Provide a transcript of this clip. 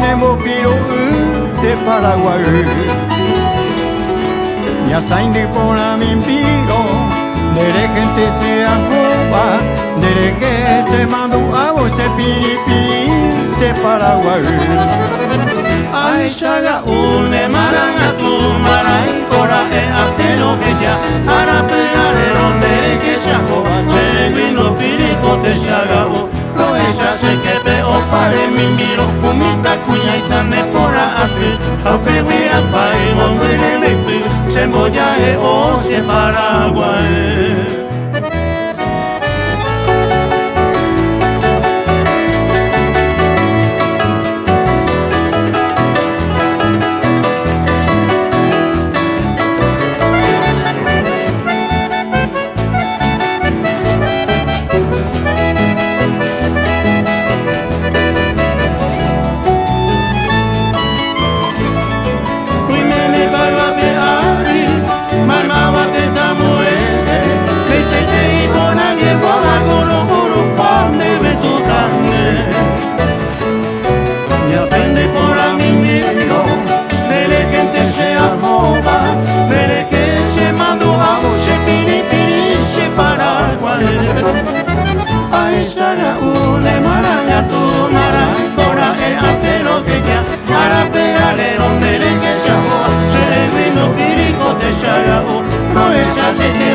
tenemos piro se Paraguay. Ya saben de por a mi piro, de gente se acoba, de que se mandó a vos se piri se Paraguay. Ay, chaga une maranga tu marai cora e hace lo que ya para pegar el donde que chaco che vino pirico te chaga o lo ella che que pe o pare mi miro kumita kunya isane pora hace au pe we apai mo mele le pu che boya e o se Paraguay. Chaga une maranga tu marai cora e hace lo que ya para pegarle donde le que chavo che vino pirico te chaga o no es así.